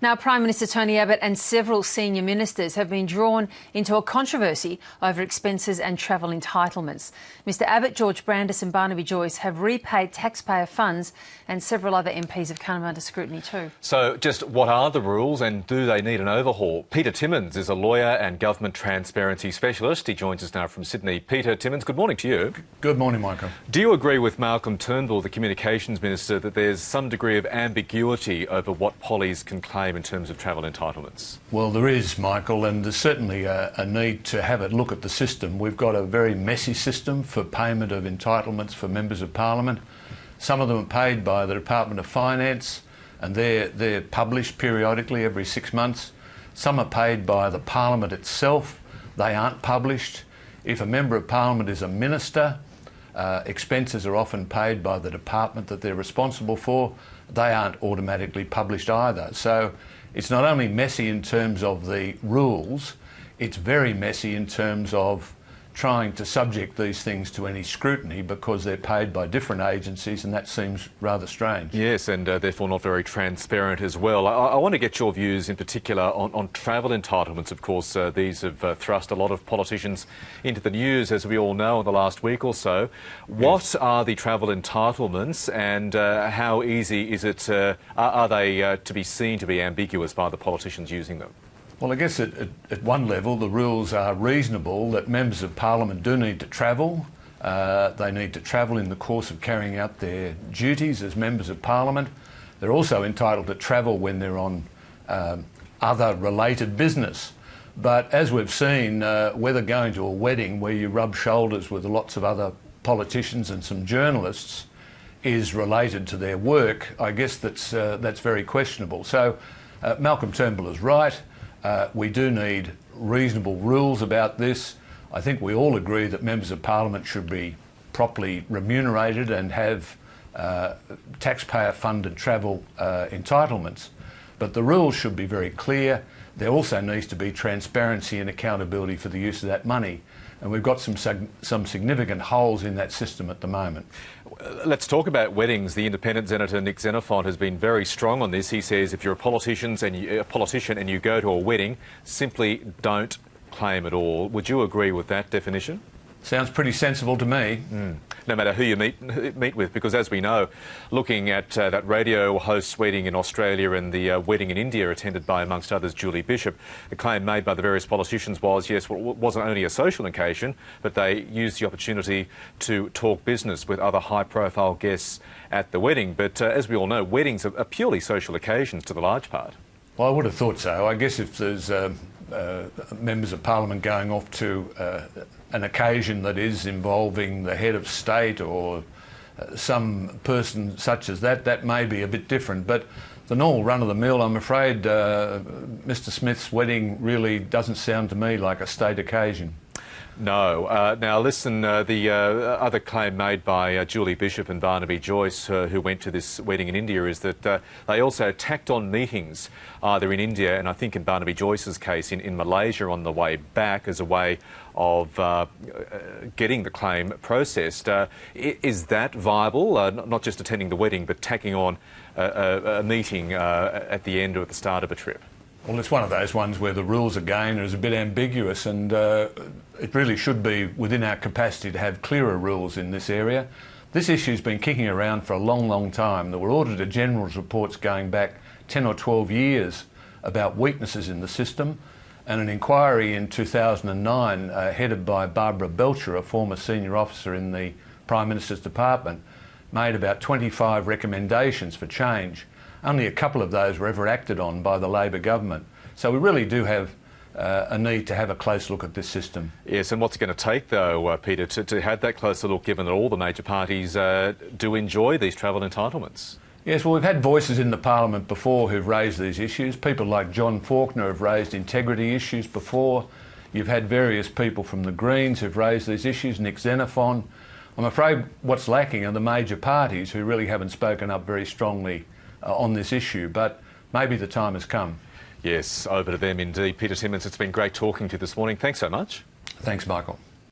Now, Prime Minister Tony Abbott and several senior ministers have been drawn into a controversy over expenses and travel entitlements. Mr Abbott, George Brandis and Barnaby Joyce have repaid taxpayer funds, and several other MPs have come under scrutiny too. So just what are the rules and do they need an overhaul? Peter Timmins is a lawyer and government transparency specialist. He joins us now from Sydney. Peter Timmins, good morning to you. Good morning, Michael. Do you agree with Malcolm Turnbull, the Communications Minister, that there's some degree of ambiguity over what pollies can claim in terms of travel entitlements? Well, there is, Michael, and there's certainly a need to have a look at the system. We've got a very messy system for payment of entitlements for members of Parliament. Some of them are paid by the Department of Finance, and they're published periodically every 6 months. Some are paid by the Parliament itself. They aren't published. If a member of Parliament is a minister, expenses are often paid by the department that they're responsible for. They aren't automatically published either. So it's not only messy in terms of the rules, it's very messy in terms of trying to subject these things to any scrutiny because they're paid by different agencies, and that seems rather strange. Yes, and therefore not very transparent as well. I want to get your views in particular on travel entitlements. Of course, these have thrust a lot of politicians into the news, as we all know, in the last week or so. What are the travel entitlements, and how easy is it, are they to be seen to be ambiguous by the politicians using them? Well, I guess at one level the rules are reasonable, that members of Parliament do need to travel. They need to travel in the course of carrying out their duties as members of Parliament. They're also entitled to travel when they're on other related business. But as we've seen, whether going to a wedding where you rub shoulders with lots of other politicians and some journalists is related to their work, I guess that's very questionable. So Malcolm Turnbull is right. We do need reasonable rules about this. I think we all agree that members of Parliament should be properly remunerated and have taxpayer-funded travel entitlements. But the rules should be very clear. There also needs to be transparency and accountability for the use of that money. And we've got some significant holes in that system at the moment. Let's talk about weddings. The independent senator Nick Xenophon has been very strong on this. He says if you're a politician and you go to a wedding, simply don't claim at all. Would you agree with that definition? Sounds pretty sensible to me. No matter who you meet with, because as we know, looking at that radio host's wedding in Australia and the wedding in India attended by, amongst others, Julie Bishop, the claim made by the various politicians was, yes, well, it wasn't only a social occasion, but they used the opportunity to talk business with other high-profile guests at the wedding. But as we all know, weddings are purely social occasions to the large part. Well, I would have thought so. I guess if there's members of Parliament going off to an occasion that is involving the head of state or some person such as that, that may be a bit different. But the normal run-of-the-mill, I'm afraid Mr Smith's wedding really doesn't sound to me like a state occasion. No. Now listen, the other claim made by Julie Bishop and Barnaby Joyce, who went to this wedding in India, is that they also tacked on meetings either in India and I think in Barnaby Joyce's case in Malaysia on the way back as a way of getting the claim processed. Is that viable? Not just attending the wedding, but tacking on a meeting at the end or at the start of a trip? Well, it's one of those ones where the rules again is a bit ambiguous, and it really should be within our capacity to have clearer rules in this area. This issue's been kicking around for a long, long time. There were Auditor General's reports going back 10 or 12 years about weaknesses in the system, and an inquiry in 2009 headed by Barbara Belcher, a former senior officer in the Prime Minister's Department, made about 25 recommendations for change. Only a couple of those were ever acted on by the Labor government. So we really do have a need to have a close look at this system. Yes, and what's it going to take, though, Peter, to have that closer look, given that all the major parties do enjoy these travel entitlements? Yes, well, we've had voices in the Parliament before who've raised these issues. People like John Faulkner have raised integrity issues before. You've had various people from the Greens who've raised these issues, Nick Xenophon. I'm afraid what's lacking are the major parties who really haven't spoken up very strongly on this issue, but maybe the time has come. Yes, over to them indeed. Peter Timmins, it's been great talking to you this morning. Thanks so much. Thanks, Michael.